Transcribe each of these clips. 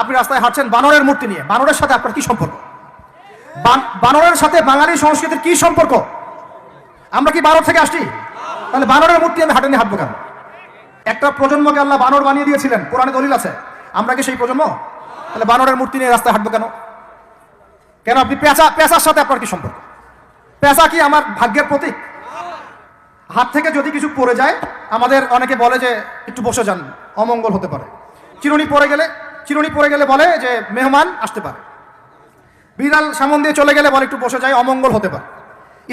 আপনি রাস্তায় হাঁটছেন বানরের মূর্তি নিয়ে, বানরের সাথে আপনার কি সম্পর্ক? বানরের সাথে বাঙালি সংস্কৃতির কি সম্পর্ক? আমরা কি বানর থেকে আসছি? তাহলে বানরের মূর্তি আমি হাঁটে নিয়ে হাঁটবো কেন? একটা প্রজন্মকে আল্লাহ বানর বানিয়ে দিয়েছিলেন, কোরআনে দলিল আছে। আমরা কি সেই প্রজন্ম? তাহলে বানরের মূর্তি নিয়ে রাস্তায় হাঁটবো কেন? কেন আপনি পেঁচার সাথে আপনার কি সম্পর্ক? পেঁচা কি আমার ভাগ্যের প্রতীক? হাত থেকে যদি কিছু পড়ে যায়, আমাদের অনেকে বলে যে একটু বসে যান, অমঙ্গল হতে পারে। চিরুনি পড়ে গেলে বলে যে মেহমান আসতে পারে। বিড়াল সামন দিয়ে চলে গেলে বলে একটু বসে যায়, অমঙ্গল হতে পারে।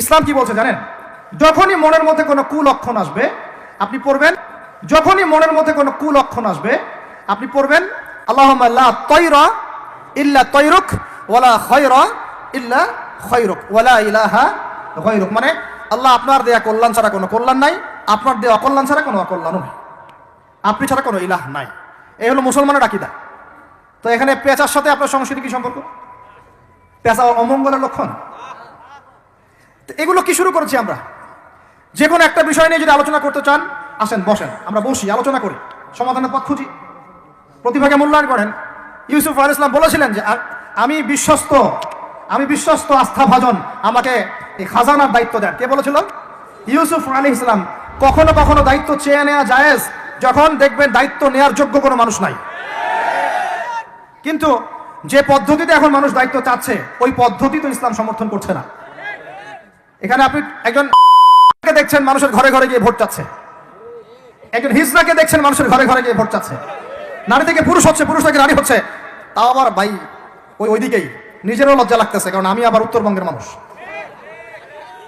ইসলাম কি বলছে জানেন? যখনই মনের মধ্যে কোনো কুলক্ষণ আসবে আপনি পড়বেন, যখনই মনের মধ্যে কোনো কুলক্ষণ আসবে আপনি পড়বেন আল্লাহুম্মা লা তায়রা ইল্লা তায়রুক ওয়ালা খায়রা ইল্লা খায়রুক ওয়ালা ইলাহা গায়রুক। মানে আল্লাহ আপনার দেয়া কল্যাণ ছাড়া কোনো কল্যাণ নাই, আপনার দেয়া অকল্যাণ ছাড়া কোনো অকল্যাণও নাই, আপনি ছাড়া কোনো ইলাহ নাই। এই হলো মুসলমানের আকীদা। তো এখানে পেঁচার সাথে আপনার সংস্কৃতি কি সম্পর্ক? পেঁচা অমঙ্গলের লক্ষণ। এগুলো কি শুরু করেছি আমরা? যে কোনো একটা বিষয় নিয়ে যদি আলোচনা করতে চান, আসেন বসেন, আমরা বসি, আলোচনা করি, সমাধানের পথ খুঁজি, প্রতিভাকে মূল্যায়ন করেন। ইউসুফ আলাইহিস সালাম বলেছিলেন যে আমি বিশ্বস্ত আস্থাভাজন, আমাকে এই খাজানার দায়িত্ব দেন। কে বলেছিল? ইউসুফ আলাইহিস সালাম। কখনো কখনো দায়িত্ব চেয়ে নেওয়া জায়েজ, যখন দেখবেন দায়িত্ব নেওয়ার যোগ্য কোনো মানুষ নাই। কিন্তু যে পদ্ধতিতে এখন মানুষ দায়িত্ব চাচ্ছে, ওই পদ্ধতি তো ইসলাম সমর্থন করছে না। এখানে আপনি একজন দেখছেন মানুষের ঘরে ঘরে গিয়ে ভোট চাচ্ছে, একজন হিজড়াকে দেখছেন মানুষের ঘরে ঘরে গিয়ে ভোট চাচ্ছে, নারী থেকে পুরুষ হচ্ছে, পুরুষ থেকে নারী হচ্ছে। তাও আবার ভাই ওইদিকেই নিজেরও লজ্জা লাগতেছে, কারণ আমি আবার উত্তরবঙ্গের মানুষ।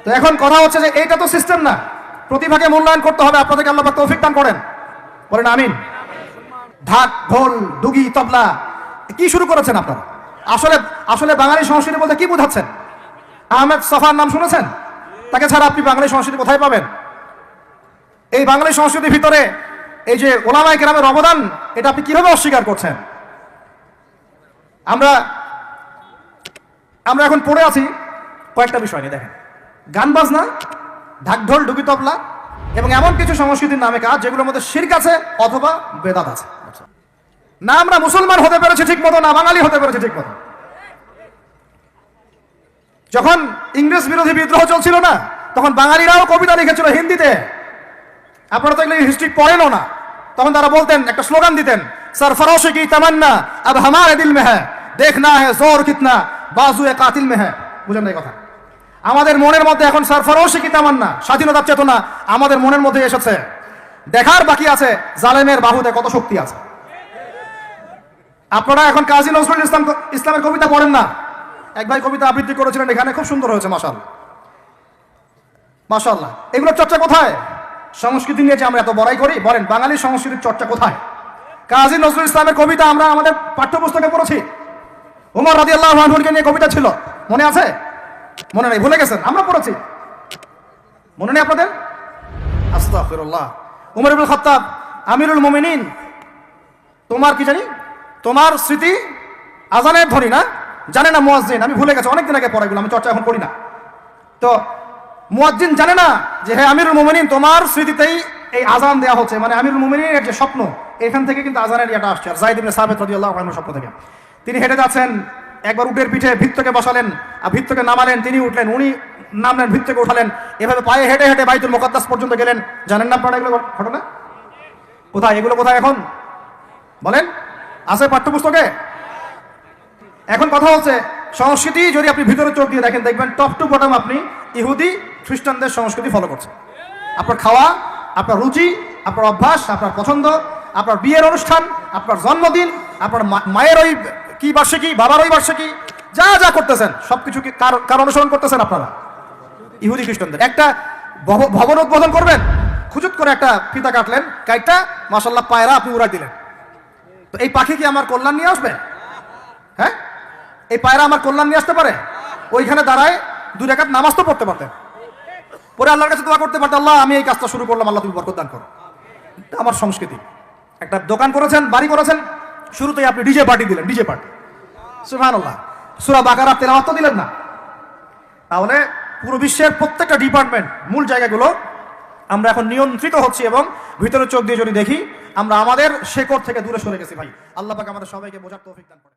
তো এখন কথা হচ্ছে যে এইটা তো সিস্টেম না, প্রতিভাকে মূল্যায়ন করতে হবে। আপনাদেরকে আল্লাহ পাক তৌফিক দান করেন, বলেন আমিন। ঢাক, ঢোল, ডুগি, তবলা কি শুরু করেছেন আপনারা? আসলে বাঙালি সংস্কৃতি বলতে কি বোঝাচ্ছেন? আহমেদ সফার নাম শুনেছেন? তাকে ছাড়া আপনি বাঙালি সংস্কৃতি কোথায় পাবেন? এই বাঙালি সংস্কৃতির ভিতরে এই যে ওলামায়ে কেরামের অবদান, এটা আপনি কিভাবে অস্বীকার করছেন? আমরা এখন পড়ে আছি কয়েকটা বিষয় নিয়ে। দেখেন, গান বাজনা, ঢাক ঢোল, ডুগি তবলা এবং এমন কিছু সংস্কৃতির নামে কাজ যেগুলোর মধ্যে শিরক আছে অথবা বেদাত আছে। না আমরা মুসলমান হতে পেরেছি ঠিক মতো, না বাঙালি হতে পেরেছি ঠিক মতো। যখন ইংরেজ বিরোধী বিদ্রোহ চলছিল না, তখন বাঙালিরাও কবিতা লিখেছিল হিন্দিতে। আপনারা তো এগুলো হিস্ট্রি পড়েনও না। তখন তারা বলতেন, একটা স্লোগান দিতেন, সরফরোশি কি তামান্না আব হামারে দিল মে হ্যায়, দেখনা হ্যায় জোর কিতনা বাজুয়ে কাতিল মে হ্যায়। বুঝেন না এই কথা? আমাদের মনের মধ্যে এখন সরফরোশি কি তামান্না, স্বাধীনতার চেতনা আমাদের মনের মধ্যে এসেছে। দেখার বাকি আছে জালেমের বাহুতে কত শক্তি আছে। আপনারা এখন কাজী নজরুল ইসলামের কবিতা পড়েন না? এক ভাই কবিতা আবৃত্তি করেছিলেন এখানে, খুব সুন্দর হয়েছে, মাশাআল্লাহ মাশাআল্লাহ। এগুলোর চর্চা কোথায়? সংস্কৃতি নিয়ে যে আমরা এত বড়াই করি, বলেন বাঙালি সংস্কৃতির চর্চা কোথায়? কাজী নজরুল ইসলামের কবিতা আমরা আমাদের পাঠ্যপুস্তকে পড়েছি। ওমর রাদিয়াল্লাহু আনহুকে নিয়ে কবিতা ছিল, মনে আছে? মনে নেই, ভুলে গেছেন? আমরা পড়েছি, মনে নেই আপনাদের? আস্তাগফিরুল্লাহ। উমর ইবনে খাত্তাব আমিরুল মুমিনিন, তোমার কি জানি, তোমার স্মৃতি আজানের ধ্বনি না, জানে না মুয়াজ্জিন। আমি ভুলে গেছি, অনেকদিন আগে পড়াইগুলো, আমি চর্চা এখন করি না। তো মুয়াজ্জিন জানে না যে হে আমিরুল মুমিনিন, তোমার স্মৃতিতেই এই আজান দেওয়া হচ্ছে। মানে আমিরুল মুমিনিনের যে স্বপ্ন, এখান থেকে কিন্তু আজানের ইয়েটা আসছে। আর যায়েদ ইবনে সাবিত রাদিয়াল্লাহু আনহু স্বপ্ন থেকে তিনি হেঁটে যাচ্ছেন, একবার উটের পিঠে ভিত্তকে বসালেন আর ভিত্তকে নামালেন, তিনি উঠলেন, উনি নামলেন, ভিত্তকে উঠালেন, এভাবে পায়ে হেঁটে হেঁটে বাইতুল মুকাদ্দাস পর্যন্ত গেলেন। জানেন না আপনারা এগুলো ঘটনা? কোথায় এগুলো, কোথায় এখন বলেন? আছে পাঠ্যপুস্তকে? এখন কথা হচ্ছে সংস্কৃতি যদি আপনি ভিতরে চোখ দিয়ে দেখেন, দেখবেন টপ টু বটম আপনি ইহুদি খ্রিস্টানদের সংস্কৃতি ফলো করছেন। আপনার খাওয়া, আপনার রুচি, আপনার অভ্যাস, আপনার পছন্দ, আপনার বিয়ের অনুষ্ঠান, আপনার জন্মদিন, আপনার মায়ের ওই কি বার্ষিকী, বাবার ওই বার্ষিকী, যা যা করতেছেন সবকিছু কি কার অনুসরণ করতেছেন আপনারা? ইহুদি খ্রিস্টানদের। একটা ভবন উদ্বোধন করবেন, খুজুত করে একটা ফিতা কাটলেন, কাইটটা মাশাআল্লাহ পায়রা আপনি উড়াই দিলেন। তো এই পাখি কি আমার কল্যাণ নিয়ে আসবে? হ্যাঁ, এই পায়রা আমার কল্যাণ নিয়ে আসতে পারে? ওইখানে দাঁড়ায় 2 রাকাত নামাজ তো পড়তে পারতেন, পরে আল্লাহর কাছে দোয়া করতে পারতেন, আল্লাহ আমি এই কাজটা শুরু করলাম, আল্লাহ তুমি বরকত দান করো। আমার সংস্কৃতি। একটা দোকান করেছেন, বাড়ি করেছেন, শুরুতেই আপনি ডিজে পার্টি দিলেন, ডিজে পার্টি, সুবহানাল্লাহ। সূরা বাকারা তেলাওয়াত তো দিলেন না। তাহলে পুরো বিশ্বের প্রত্যেকটা ডিপার্টমেন্ট, মূল জায়গাগুলো আমরা এখন নিয়ন্ত্রিত হচ্ছি এবং ভিতরে চোখ দিয়ে যদি দেখি আমরা আমাদের শেকড় থেকে দূরে সরে গেছি ভাই। আল্লাহ পাক আমাদের সবাইকে বোঝার তৌফিক দান করেন।